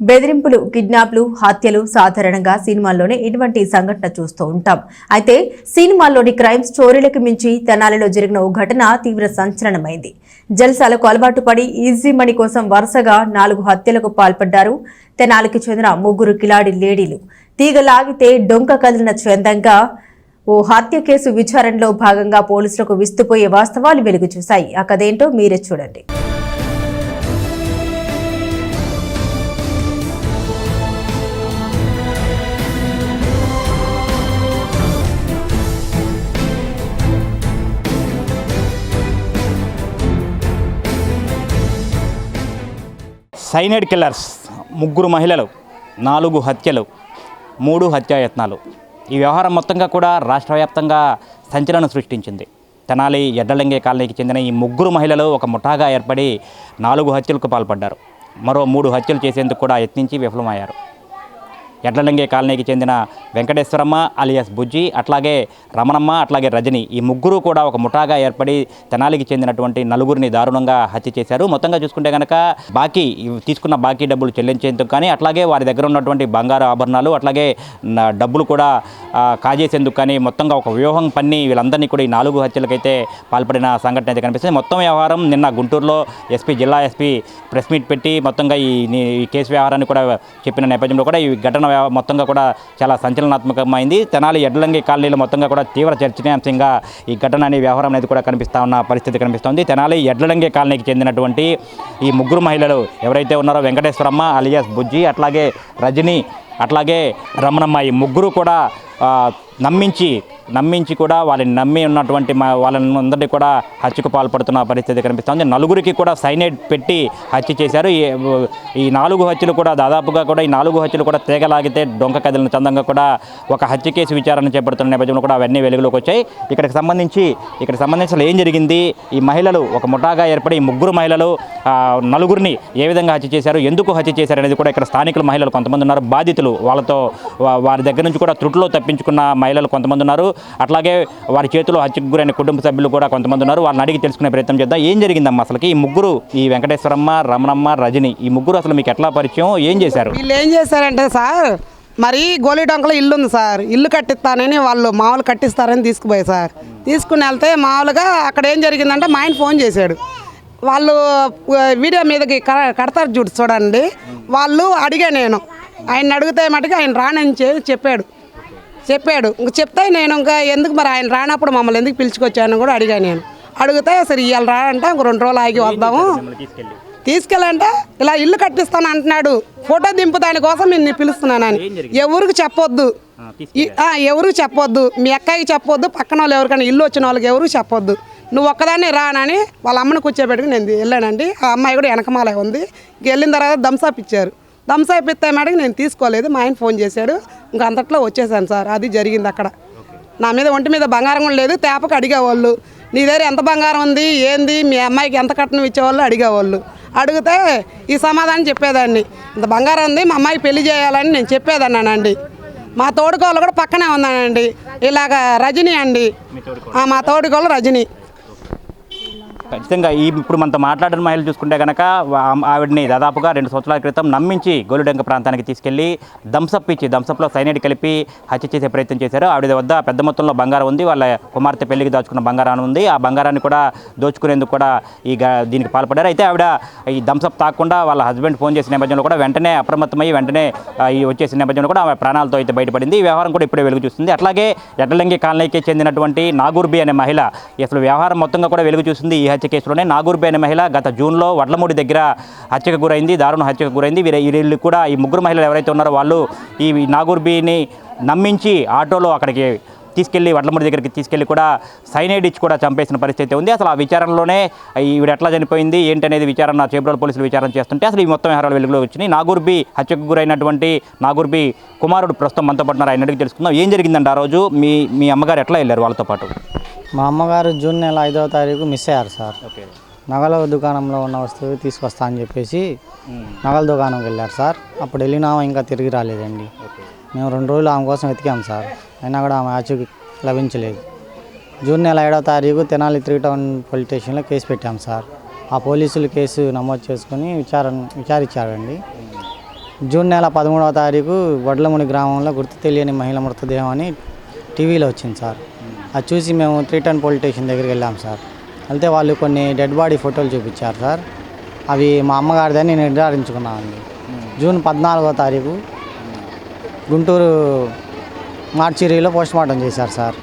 బెదిరింపులు, కిడ్నాప్లు, హత్యలు సాధారణంగా సినిమాల్లోనే ఇటువంటి సంఘటన చూస్తూ ఉంటాం. అయితే సినిమాల్లోని క్రైమ్ స్టోరీలకు మించి తెనాలిలో జరిగిన ఓ ఘటన తీవ్ర సంచలనమైంది. జల్సాలకు అలవాటు పడి ఈజీ మనీ కోసం వరుసగా 4 హత్యలకు పాల్పడ్డారు. తెనాలికి చెందిన 3 కిలాడి లేడీలు. తీగ లాగితే డొంక కదిలిన చందంగా ఓ హత్య కేసు విచారణలో భాగంగా పోలీసులకు విస్తుపోయే వాస్తవాలు వెలుగు చూశాయి. ఆ కథేంటో మీరే చూడండి. సైనైడ్ కిల్లర్స్ 3 మహిళలు, 4 హత్యలు, 3 హత్యాయత్నాలు. ఈ వ్యవహారం మొత్తంగా కూడా రాష్ట్ర వ్యాప్తంగా సంచలనం సృష్టించింది. తెనాలి ఎడ్డలింగే కాలనీకి చెందిన ఈ 3 మహిళలు ఒక ముఠాగా ఏర్పడి 4 హత్యలకు పాల్పడ్డారు. మరో 3 హత్యలు చేసేందుకు కూడా యత్నించి విఫలమయ్యారు. ఎడ్లలింగే కాలనీకి చెందిన వెంకటేశ్వరమ్మ అలియాస్ బుజ్జి, అట్లాగే రమణమ్మ, అట్లాగే రజని, ఈ 3 కూడా ఒక ముఠాగా ఏర్పడి తెనాలికి చెందినటువంటి 4 దారుణంగా హత్య చేశారు. మొత్తంగా చూసుకుంటే కనుక తీసుకున్న బాకీ డబ్బులు చెల్లించేందుకు కానీ, అట్లాగే వారి దగ్గర ఉన్నటువంటి బంగారు ఆభరణాలు, అట్లాగే డబ్బులు కూడా కాజేసేందుకు కానీ మొత్తంగా ఒక వ్యూహం పన్ని వీళ్ళందరినీ కూడా ఈ 4 హత్యలకైతే పాల్పడిన సంఘటన అయితే కనిపిస్తుంది. మొత్తం వ్యవహారం నిన్న గుంటూరులో జిల్లా ఎస్పీ ప్రెస్ మీట్ పెట్టి మొత్తంగా ఈ కేసు వ్యవహారాన్ని కూడా చెప్పిన నేపథ్యంలో కూడా ఈ ఘటన మొత్తంగా కూడా చాలా సంచలనాత్మకమైంది. తెనాలి ఎడ్లలింగే కాలనీలో మొత్తంగా కూడా తీవ్ర చర్చనీయాంశంగా ఈ ఘటన అనే వ్యవహారం అనేది కూడా కనిపిస్తూ ఉన్న పరిస్థితి కనిపిస్తోంది. తెనాలి ఎడ్లలింగే కాలనీకి చెందినటువంటి ఈ 3 మహిళలు ఎవరైతే ఉన్నారో వెంకటేశ్వరమ్మ అలియాస్ బుజ్జి, అట్లాగే రజని, అట్లాగే రమణమ్మ, ఈ 3 కూడా నమ్మించి కూడా వాళ్ళని నమ్మి ఉన్నటువంటి వాళ్ళందరినీ కూడా హత్యకు పాల్పడుతున్న పరిస్థితి కనిపిస్తుంది. 4 కూడా సైనైడ్ పెట్టి హత్య చేశారు. ఈ 4 హత్యలు కూడా దాదాపుగా కూడా ఈ 4 హత్యలు కూడా తీగలాగితే డొంక కదిలిన చందంగా కూడా ఒక హత్య కేసు విచారణ చేపడుతున్న నేపథ్యంలో కూడా అవన్నీ వెలుగులోకి వచ్చాయి. ఇక్కడికి సంబంధించి అసలు ఏం జరిగింది, ఈ మహిళలు ఒక ముఠాగా ఏర్పడి ఈ 3 మహిళలు 4 ఏ విధంగా హత్య చేశారు, ఎందుకు హత్య చేశారు అనేది కూడా ఇక్కడ స్థానికుల మహిళలు కొంతమంది ఉన్నారు. బాధితులు వాళ్ళతో వారి దగ్గర నుంచి కూడా త్రుటిలో తప్పించుకున్న మహిళలు కొంతమంది ఉన్నారు. అట్లాగే వారి చేతిలో హత్యకు గురైన కుటుంబ సభ్యులు కూడా కొంతమంది ఉన్నారు. వాళ్ళని అడిగి తెలుసుకునే ప్రయత్నం చేద్దాం. ఏం జరిగిందమ్మా అసలుకి? ఈ 3 ఈ వెంకటేశ్వరమ్మ, రమణమ్మ, రజని, ఈ 3 అసలు మీకు ఎట్లా పరిచయం, ఏం చేశారు? వీళ్ళు ఏం చేశారంటే సార్, మరి గోలిడొంకలో ఇల్లు ఉంది సార్, ఇల్లు కట్టిస్తానని వాళ్ళు మామూలు కట్టిస్తారని తీసుకుపోయారు సార్. తీసుకుని వెళ్తే మామూలుగా అక్కడ ఏం జరిగిందంటే మా ఆయన ఫోన్ చేశాడు. వాళ్ళు వీడియో మీదకి కడతారు చూడండి, వాళ్ళు అడిగా నేను ఆయన అడిగితే మటుకు ఆయన రానని చెప్పాడు. ఇంక చెప్తే నేను ఇంకా ఎందుకు మరి ఆయన రానప్పుడు మమ్మల్ని ఎందుకు పిలుచుకొచ్చాను కూడా అడిగా నేను. అడిగితే సరే ఇవాళ రానంటే ఇంక 2 రోజులు ఆగి వద్దాము, తీసుకెళ్ళంటే ఇలా ఇల్లు కట్టిస్తాను అంటున్నాడు. ఫోటో దింపు దానికోసం నేను పిలుస్తున్నానని. ఎవరికి చెప్పొద్దు, మీ అక్కకి చెప్పొద్దు, పక్కన వాళ్ళు ఎవరికైనా ఇల్లు వచ్చిన వాళ్ళకి ఎవరికి చెప్పొద్దు, నువ్వు ఒక్కదాన్ని రానని వాళ్ళ అమ్మని కూర్చోబెట్టుకుని నేను వెళ్ళానండి. ఆ అమ్మాయి కూడా వెనకమాల ఉంది. వెళ్ళిన తర్వాత థమ్స్అప్ ఇచ్చారు. థమ్స్అప్ ఇస్తే మేడం నేను తీసుకోలేదు, మా ఆయన ఫోన్ చేశాడు. ఇంకా అంతట్లో వచ్చేసాను సార్. అది జరిగింది అక్కడ. నా మీద ఒంటి మీద బంగారం కూడా లేదు. తేపకు అడిగేవాళ్ళు, నీ దగ్గర ఎంత బంగారం ఉంది, ఏంది, మీ అమ్మాయికి ఎంత కట్నం ఇచ్చేవాళ్ళు అడిగేవాళ్ళు. అడిగితే ఈ సమాధానం చెప్పేదాన్ని, ఇంత బంగారం ఉంది, మా అమ్మాయికి పెళ్లి చేయాలని నేను చెప్పేదన్నానండి. మా తోడుకోళ్ళు కూడా పక్కనే ఉన్నానండి. ఇలాగ రజని అండి, మా తోడుకోళ్ళు రజని. ఖచ్చితంగా ఇప్పుడు మనతో మాట్లాడిన మహిళలు చూసుకుంటే కనుక ఆవిడని దాదాపుగా 2 సంవత్సరాల క్రితం నమ్మించి గోలిడొంక ప్రాంతానికి తీసుకెళ్లి దంసప్లో సైనైడ్ కలిపి హత్య చేసే ప్రయత్నం చేశారు. ఆవిడ వద్ద పెద్ద మొత్తంలో బంగారం ఉంది, వాళ్ళ కుమార్తె పెళ్లికి దాచుకున్న బంగారం ఉంది. ఆ బంగారాన్ని కూడా దోచుకునేందుకు కూడా దీనికి పాల్పడ్డారు. అయితే ఆవిడ ఈ దంసప్ తాకుండా వాళ్ళ హస్బెండ్ ఫోన్ చేసిన నేపథ్యంలో కూడా వెంటనే అప్రమత్తమై వెంటనే వచ్చేసిన నేపథ్యంలో కూడా ఆమె ప్రాణాలతో అయితే బయటపడింది. ఈ వ్యవహారం కూడా ఇప్పుడే వెలుగు చూస్తుంది. అట్లాగే ఎడ్లలింగే కాలనీకి చెందినటువంటి నాగూర్బి అనే మహిళ అసలు వ్యవహారం మొత్తంగా కూడా వెలుగు చూస్తుంది. ఈ హత్య కేసులోనే నాగూర్బి అనే మహిళ గత జూన్లో వడ్లమూడి దగ్గర హత్యకు గురైంది, దారుణ హత్యకు గురైంది. వీళ్ళు కూడా ఈ 3 మహిళలు ఎవరైతే ఉన్నారో వాళ్ళు ఈ నాగూర్బిని నమ్మించి ఆటోలో అక్కడికి తీసుకెళ్లి వడ్లమూడి దగ్గరికి తీసుకెళ్లి కూడా సైనైడ్ ఇచ్చి కూడా చంపేసిన పరిస్థితి ఉంది. అసలు ఆ విచారణలోనే ఈవిడ ఎట్లా చనిపోయింది ఏంటనేది విచారణ చేబ్రోలు పోలీసులు విచారణ చేస్తుంటే అసలు ఈ మొత్తం వ్యవహారాలు వెలుగులో వచ్చినాయి. నాగూర్బి హత్యకు గురైనటువంటి నాగూర్బి కుమారుడు ప్రస్తుతం మనతో పాటు ఆయన అడిగి తెలుసుకుందాం. ఏం జరిగిందండి ఆ రోజు? మీ అమ్మగారు ఎట్లా వెళ్ళారు వాళ్ళతో పాటు? మా అమ్మగారు జూన్ నెల 5వ తారీఖు మిస్ అయ్యారు సార్. నగల దుకాణంలో ఉన్న వస్తువు తీసుకొస్తా అని చెప్పేసి నగల దుకాణంకి వెళ్ళారు సార్. అప్పుడు వెళ్ళినామా ఇంకా తిరిగి రాలేదండి. మేము 2 రోజులు ఆమె కోసం వెతికాము సార్, అయినా కూడా ఆమె ఆచూకీ లభించలేదు. జూన్ నెల 7వ తారీఖు తెనాలి 3 టౌన్ పోలీస్ స్టేషన్లో కేసు పెట్టాం సార్. ఆ పోలీసులు కేసు నమోదు చేసుకుని విచారించారండి. జూన్ నెల 13వ తారీఖు వడ్లముడి గ్రామంలో గుర్తు తెలియని మహిళ మృతదేహం అని టీవీలో వచ్చింది సార్. అది చూసి మేము 310 పోలీస్ స్టేషన్ దగ్గరికి వెళ్ళాం సార్. వెళ్తే వాళ్ళు కొన్ని డెడ్ బాడీ ఫోటోలు చూపించారు సార్. అవి మా అమ్మగారిదని నిర్ధారించుకున్నామండి. జూన్ 14వ తారీఖు గుంటూరు మార్చిరీలో పోస్ట్మార్టం చేశారు సార్.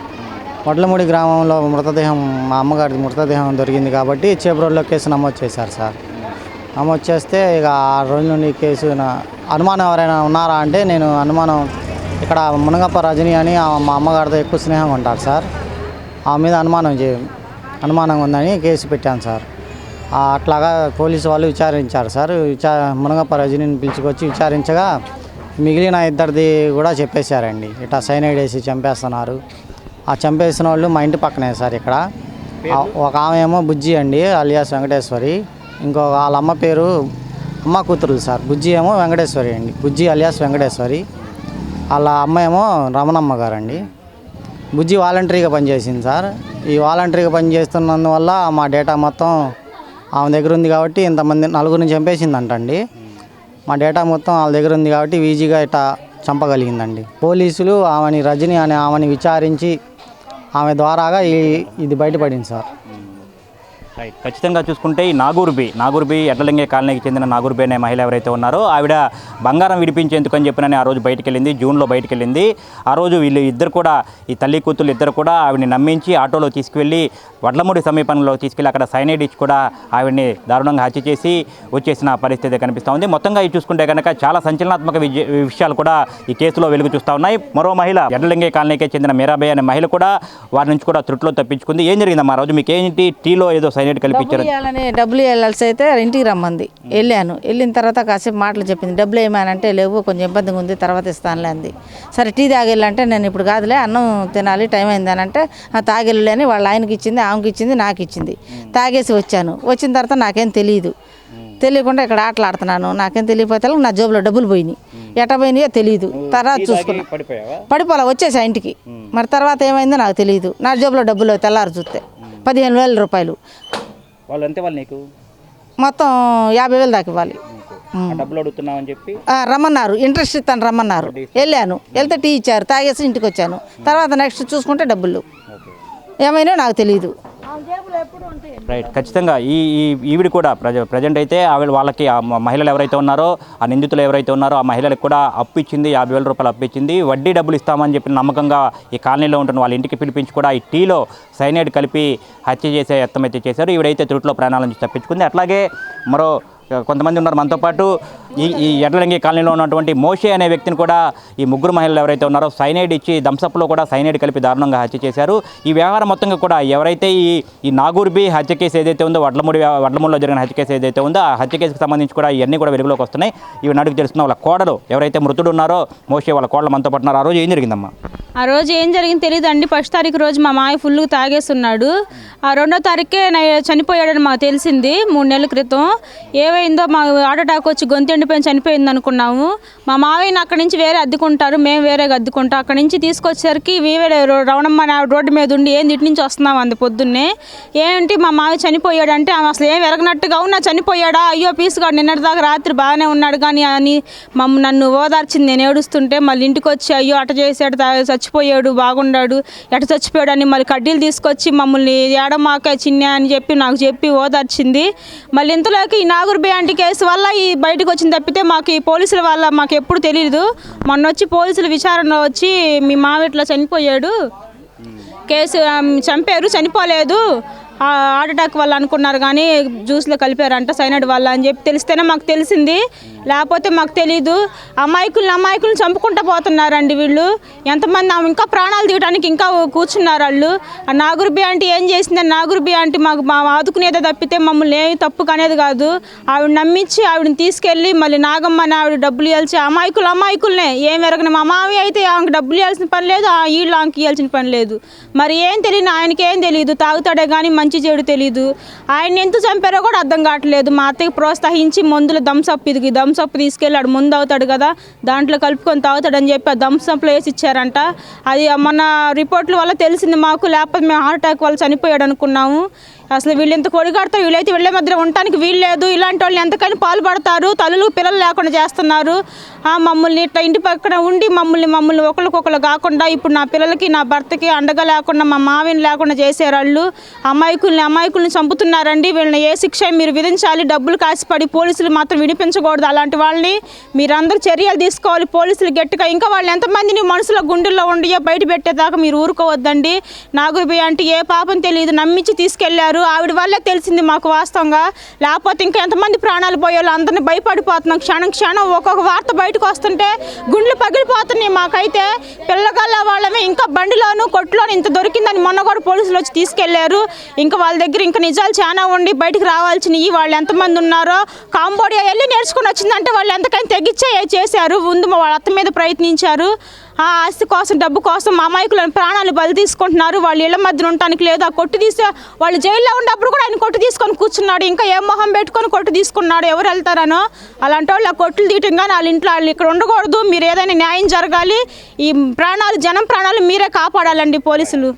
వడ్లముడి గ్రామంలో మృతదేహం మా అమ్మగారి మృతదేహం దొరికింది కాబట్టి చేబ్రోడ్లో కేసు నమోదు చేశారు సార్. నమోదు చేస్తే ఇక 6 రోజుల నుండి కేసు అనుమానం ఎవరైనా ఉన్నారా అంటే నేను అనుమానం ఇక్కడ మునగప్ప రజని అని మా అమ్మగారితో ఎక్కువ స్నేహం ఉంటారు సార్. ఆమె మీద అనుమానం ఉందని కేసు పెట్టాను సార్. అట్లాగా పోలీసు వాళ్ళు విచారించారు సార్. మునగప్ప రజనీని పిలుచుకొచ్చి విచారించగా మిగిలిన ఇద్దరిది కూడా చెప్పేశారండి. ఇట్లా సైనైడ్ వేసి చంపేస్తున్నారు. ఆ చంపేసిన వాళ్ళు మా ఇంటి పక్కనే సార్. ఇక్కడ ఒక ఆమె ఏమో బుజ్జి అండి అలియాస్ వెంకటేశ్వరి, ఇంకొక వాళ్ళ అమ్మ పేరు అమ్మ కూతురులు సార్. బుజ్జి ఏమో వెంకటేశ్వరి అండి, బుజ్జి అలియాస్ వెంకటేశ్వరి. వాళ్ళ అమ్మ ఏమో రమణమ్మ గారు అండి. బుజ్జి వాలంటరీగా పనిచేసింది సార్. ఈ వాలంటరీగా పనిచేస్తున్నందువల్ల మా డేటా మొత్తం ఆమె దగ్గర ఉంది కాబట్టి ఇంతమంది 4 చంపేసిందంటండి. మా డేటా మొత్తం వాళ్ళ దగ్గర ఉంది కాబట్టి ఈజీగా ఇట్లా చంపగలిగిందండి. పోలీసులు రజని అనే ఆమెని విచారించి ఆమె ద్వారాగా ఇది బయటపడింది సార్. రైట్. ఖచ్చితంగా చూసుకుంటే ఈ నాగూర్బి ఎడ్లలింగే కాలనీకి చెందిన నాగూర్బి అనే మహిళ ఎవరైతే ఉన్నారో ఆవిడ బంగారం విడిపించేందుకు అని చెప్పినని ఆ రోజు బయటికి వెళ్ళింది, జూన్లో బయటికి వెళ్ళింది. ఆ రోజు వీళ్ళు ఇద్దరు కూడా ఈ తల్లి కూతురు ఇద్దరు కూడా ఆవిడని నమ్మించి ఆటోలో తీసుకువెళ్ళి వడ్లముడి సమీపంలో తీసుకెళ్ళి అక్కడ సైనైడ్ ఇచ్చి కూడా ఆవిడని దారుణంగా హత్య చేసి వచ్చేసిన పరిస్థితి కనిపిస్తూ ఉంది. మొత్తంగా ఇది చూసుకుంటే కనుక చాలా సంచలనాత్మక విషయాలు కూడా ఈ కేసులో వెలుగు చూస్తూ ఉన్నాయి. మరో మహిళ ఎడ్లలింగే కాలనీకి చెందిన మీరాబాయ్ అనే మహిళ కూడా వారి నుంచి కూడా త్రుట్లో తప్పించుకుంది. ఏం జరిగిందమ్మా ఆ రోజు? మీకు ఏంటి టీలో ఏదో డబ్బులు వెళ్ళాల్సి అయితే ఇంటికి రమ్మంది. వెళ్ళిన తర్వాత కాసేపు మాటలు చెప్పింది. డబ్బులు ఏమనంటే లేవు, కొంచెం ఇబ్బందిగా ఉంది, తర్వాత ఇస్తానులే అంది. సరే టీ తాగెళ్ళంటే నేను ఇప్పుడు కాదులే అన్నం తినాలి టైం అయింది అని అంటే తాగెళ్ళి అని వాళ్ళ ఆయనకి ఇచ్చింది, ఆమెకి ఇచ్చింది, నాకు ఇచ్చింది. తాగేసి వచ్చాను. వచ్చిన తర్వాత నాకేం తెలియకుండా ఇక్కడ ఆటలాడుతున్నాను. నాకేం తెలియకపోతే నా జోబులో డబ్బులు పోయినాయి. ఎట్ట పోయినాయో తెలియదు. తర్వాత చూసుకున్నా పడిపోలా వచ్చేసా ఇంటికి. మరి తర్వాత ఏమైందో నాకు తెలియదు. నా జోబులో డబ్బులు తెల్లారు చూస్తే 15,000 రూపాయలు. మొత్తం 50,000 దాకా ఇవ్వాలి. రమ్మన్నారు, ఇంట్రెస్ట్ ఇస్తాను రమ్మన్నారు. వెళ్తే టీ ఇచ్చారు, తాగేసి ఇంటికి వచ్చాను. తర్వాత నెక్స్ట్ చూసుకుంటే డబ్బులు ఏమైనా నాకు తెలియదు. రైట్. ఖచ్చితంగా ఈవిడ కూడా ప్రజెంట్ అయితే వాళ్ళకి ఆ మహిళలు ఎవరైతే ఉన్నారో ఆ నిందితులు ఎవరైతే ఉన్నారో ఆ మహిళలకు కూడా అప్పు ఇచ్చింది, 50,000 రూపాయలు అప్పు ఇచ్చింది. వడ్డీ డబ్బులు ఇస్తామని చెప్పిన నమ్మకంగా ఈ కాలనీలో ఉంటున్న వాళ్ళ ఇంటికి పిలిపించి కూడా ఈ టీలో సైనైడ్ కలిపి హత్య చేసే యత్నం అయితే చేశారు. ఈవిడైతే త్రుట్లో ప్రాణాల నుంచి తప్పించుకుంది. అట్లాగే మరో కొంతమంది ఉన్నారు మనతో పాటు. ఈ ఎడ్లలింగే కాలనీలో ఉన్నటువంటి మోషే అనే వ్యక్తిని కూడా ఈ ముగ్గురు మహిళలు ఎవరైతే ఉన్నారో సైనైడ్ ఇచ్చి దంసప్లో కూడా సైనైడ్ కలిపి దారుణంగా హత్య చేశారు. ఈ వ్యవహారం మొత్తంగా కూడా ఎవరైతే ఈ నాగూర్బి హత్య కేసు ఏదైతే ఉందో వడ్లమూడిలో జరిగిన హత్య కేసు ఏదైతే ఉందో ఆ హత్య కేసుకు సంబంధించి కూడా ఇవన్నీ కూడా వెలుగులోకి వస్తున్నాయి. ఇవి నడుకు తెలుస్తున్న వాళ్ళ కోడలు ఎవరైతే మృతుడు ఉన్నారో మోషే వాళ్ళ కోడలు మనతో పాటు ఉన్నారు. ఆ రోజు ఏం జరిగిందమ్మా? ఆ రోజు ఏం జరిగింది తెలియదు అండి. 1వ తారీఖు రోజు మా మాయ ఫుల్ తాగేస్తున్నాడు. ఆ 2వ తారీఖే చనిపోయాడని మాకు తెలిసింది 3 నెలల క్రితం. ఏమైందో మా హార్ట్ అటాక్ వచ్చి గొంతు ఎండిపోయి చనిపోయింది అనుకున్నాము. మా మావయ్యని అక్కడి నుంచి వేరే అద్దుకుంటారు, మేము వేరేగా అద్దుకుంటాం. అక్కడి నుంచి తీసుకొచ్చేసరికి వీవే రవణమ్మ రోడ్డు మీద ఉండి ఏంది ఇటు నుంచి వస్తున్నాం అంది పొద్దున్నే. ఏంటి మా మావయ్య చనిపోయాడంటే ఆమె అసలు ఏం ఎరగనట్టుగా ఉన్నా చనిపోయాడా, అయ్యో పీసుగాడు నిన్నటిదాకా రాత్రి బాగానే ఉన్నాడు కానీ అని నన్ను ఓదార్చింది. నేను ఏడుస్తుంటే మళ్ళీ ఇంటికి వచ్చి అయ్యో అట చేసాడు, చచ్చిపోయాడు, బాగున్నాడు, ఎట చచ్చిపోయాడు అని మళ్ళీ కడ్డీలు తీసుకొచ్చి మమ్మల్ని ఏడమాక చిన్న అని నాకు చెప్పి ఓదార్చింది. మళ్ళీ ఇంతలోకి ఈ నాగూర్బి ఆంటీ కేసు వల్ల ఈ బయటకు వచ్చింది తప్పితే మాకు ఈ పోలీసుల వల్ల మాకు ఎప్పుడు తెలియదు. మొన్న వచ్చి పోలీసుల విచారణ వచ్చి మీ మావిట్లో చనిపోయాడు, కేసు చంపారు, చనిపోలేదు, హార్ట్ అటాక్ వల్ల అనుకున్నారు కానీ జ్యూస్లో కలిపారంట సైనైడ్ వల్ల అని చెప్పి తెలిస్తేనే మాకు తెలిసింది. లేకపోతే మాకు తెలీదు. అమాయకులను చంపుకుంటూ పోతున్నారండి వీళ్ళు. ఎంతమంది ఇంకా ప్రాణాలు తీయడానికి ఇంకా కూర్చున్నారు వాళ్ళు. ఆ నాగూర్బి ఆంటీ ఏం చేసిందని నాగూర్బి ఆంటీ మా ఆదుకునేదే తప్పితే మమ్మల్ని ఏమి తప్పు కనేది కాదు. ఆవిడ నమ్మించి ఆవిడని తీసుకెళ్ళి మళ్ళీ నాగమ్మని ఆవిడ డబ్బులు ఇవ్వాల్సి అమాయకులనే ఏం ఎరగని. మా మావి అయితే ఆమెకు డబ్బులు ఇవ్వాల్సిన పని లేదు, వీళ్ళు ఆమెకి ఇవ్వాల్సిన పని లేదు. మరి ఏం తెలియదు, ఆయనకేం తెలియదు, తాగుతాడే కానీ మంచి చెడు తెలీదు. ఆయన ఎంత చంపారో కూడా అర్థం కావట్లేదు. మా అత్తకి ప్రోత్సహించి మందులు థమ్సప్ తీసుకెళ్ళాడు, ముందు అవుతాడు కదా దాంట్లో కలుపుకొని తాగుతాడని చెప్పి ఆ థమ్సప్లో వేసి ఇచ్చారంట. అది మన రిపోర్ట్ల వల్ల తెలిసింది మాకు. లేకపోతే మేము హార్ట్ అటాక్ వల్ల చనిపోయాడు అనుకున్నాము. అసలు వీళ్ళు ఎంత కొడిగడతారు, వీళ్ళైతే వీళ్ళ మధ్య ఉండటానికి వీలు లేదు. ఇలాంటి వాళ్ళు ఎంతకని పాల్పడతారు, తల్లులు పిల్లలు లేకుండా చేస్తున్నారు. మమ్మల్ని ఇట్లా ఇంటి పక్కన ఉండి మమ్మల్ని ఒకరికొకరు కాకుండా ఇప్పుడు నా పిల్లలకి నా భర్తకి అండగా లేకుండా మా మావిని లేకుండా చేశారు. వాళ్ళు అమాయకుల్ని చంపుతున్నారండి. వీళ్ళని ఏ శిక్ష మీరు విధించాలి. డబ్బులు కాసిపడి పోలీసులు మాత్రం వినిపించకూడదు. అలాంటి వాళ్ళని మీరందరూ చర్యలు తీసుకోవాలి. పోలీసులు గట్టిగా ఇంకా వాళ్ళు ఎంతమందిని మనసులో గుండెల్లో ఉండియో బయట పెట్టేదాకా మీరు ఊరుకోవద్దండి. నాగురుబి అంటే ఏ పాపం తెలియదు, నమ్మించి తీసుకెళ్లారు. ఆవిడ వల్లే తెలిసింది మాకు వాస్తవంగా. లేకపోతే ఇంకా ఎంతమంది ప్రాణాలు పోయాలో అందరినీ భయపడిపోతున్నాం. క్షణం ఒక్కొక్క వార్త బయటకు వస్తుంటే గుండెలు పగిలిపోతున్నాయి మాకైతే. పిల్లగల్ల వాళ్ళమే ఇంకా బండిలోను కొట్టులోను ఇంత దొరికిందని మొన్న కూడా పోలీసులు వచ్చి తీసుకెళ్లారు. ఇంకా వాళ్ళ దగ్గర ఇంకా నిజాలు చాలా ఉండి బయటకు రావాల్సినవి. వాళ్ళు ఎంతమంది ఉన్నారో కాంబోడియా వెళ్ళి నేర్చుకుని వచ్చిందంటే వాళ్ళు ఎంతకైనా తెగించే చేశారు. ముందు వాళ్ళ అత్త మీద ప్రయత్నించారు. ఆ ఆస్తి కోసం డబ్బు కోసం మా అమాయకులను ప్రాణాలు బలి తీసుకుంటున్నారు. వాళ్ళు ఇళ్ల మధ్యన ఉండటానికి లేదు. ఆ కొట్టు తీసే వాళ్ళు జైల్లో ఉన్నప్పుడు కూడా ఆయన కొట్టు తీసుకొని కూర్చున్నాడు. ఇంకా ఏం మొహం పెట్టుకొని కొట్టు తీసుకున్నాడు. ఎవరు వెళ్తారనో అలాంటి వాళ్ళు ఆ కొట్టులు తీయటం కానీ వాళ్ళ ఇంట్లో వాళ్ళు ఇక్కడ ఉండకూడదు. మీరు ఏదైనా న్యాయం జరగాలి. ఈ ప్రాణాలు జనం ప్రాణాలు మీరే కాపాడాలండి పోలీసులు.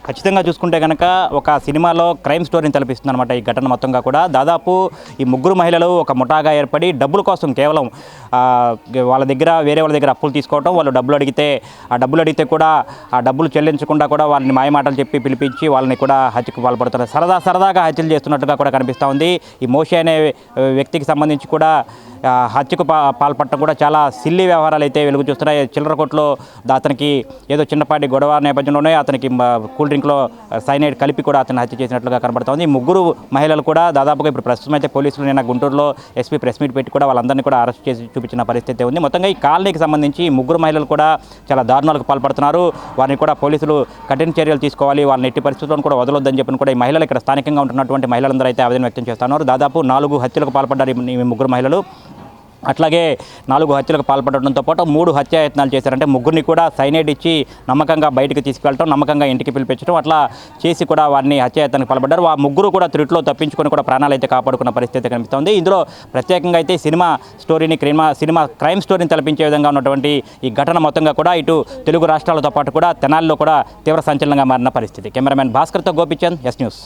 ఖచ్చితంగా చూసుకుంటే కనుక ఒక సినిమాలో క్రైమ్ స్టోరీని తలపిస్తుంది అనమాట ఈ ఘటన మొత్తంగా కూడా. దాదాపు ఈ ముగ్గురు మహిళలు ఒక ముఠాగా ఏర్పడి డబ్బుల కోసం కేవలం వాళ్ళ దగ్గర వేరే వాళ్ళ దగ్గర అప్పులు తీసుకోవటం, వాళ్ళు డబ్బులు అడిగితే కూడా ఆ డబ్బులు చెల్లించకుండా కూడా వాళ్ళని మాయమాటలు చెప్పి పిలిపించి వాళ్ళని కూడా హత్యకు పాల్పడుతున్నారు. సరదాగా హత్యలు చేస్తున్నట్టుగా కూడా కనిపిస్తూ ఉంది. ఈ మోషే అనే వ్యక్తికి సంబంధించి కూడా హత్యకు పాల్పడటం కూడా చాలా సిల్లీ వ్యవహారాలు అయితే వెలుగు చూస్తున్నాయి. చిల్లర కొట్లో అతనికి ఏదో చిన్నపాటి గొడవ నేపథ్యంలోనే అతనికి కూల్ డ్రింక్లో సైనైడ్ కలిపి కూడా అతను హత్య చేసినట్లుగా కనబడుతోంది. ముగ్గురు మహిళలు కూడా దాదాపుగా ఇప్పుడు ప్రస్తుతం అయితే పోలీసులు నిన్న గుంటూరులో ఎస్పీ ప్రెస్ మీట్ పెట్టి కూడా వాళ్ళందరినీ కూడా అరెస్ట్ చేసి చూపించిన పరిస్థితి ఉంది. మొత్తంగా ఈ కాలనీకి సంబంధించి ముగ్గురు మహిళలు కూడా చాలా దారుణాలకు పాల్పడుతున్నారు. వారిని కూడా పోలీసులు కఠిన చర్యలు తీసుకోవాలి, వాళ్ళని ఎట్టి పరిస్థితుల్లో కూడా వదలొద్దని చెప్పిన కూడా ఈ మహిళలు ఇక్కడ స్థానికంగా ఉంటున్నటువంటి మహిళలందరూ అయితే ఆవేదన వ్యక్తం చేస్తున్నారు. దాదాపు 4 హత్యలకు పాల్పడ్డారు ఈ ముగ్గురు మహిళలు. అట్లాగే 4 హత్యలకు పాల్పడడంతో పాటు 3 హత్యాయత్నాలు చేశారంటే ముగ్గురిని కూడా సైనైడ్ ఇచ్చి నమ్మకంగా బయటకు తీసుకెళ్ళటం, నమ్మకంగా ఇంటికి పిలిపించడం, అట్లా చేసి కూడా వారిని హత్యాయత్నానికి పాల్పడ్డారు. ఆ ముగ్గురు కూడా త్రుటిలో తప్పించుకొని కూడా ప్రాణాలు అయితే కాపాడుకున్న పరిస్థితి కనిపిస్తుంది. ఇందులో ప్రత్యేకంగా అయితే సినిమా క్రైమ్ స్టోరీని తలపించే విధంగా ఉన్నటువంటి ఈ ఘటన మొత్తంగా కూడా ఇటు తెలుగు రాష్ట్రాలతో పాటు కూడా తెనాలిలో కూడా తీవ్ర సంచలనంగా మారిన పరిస్థితి. కెమెరామెన్ భాస్కర్తో గోపిచంద్, ఎస్ న్యూస్.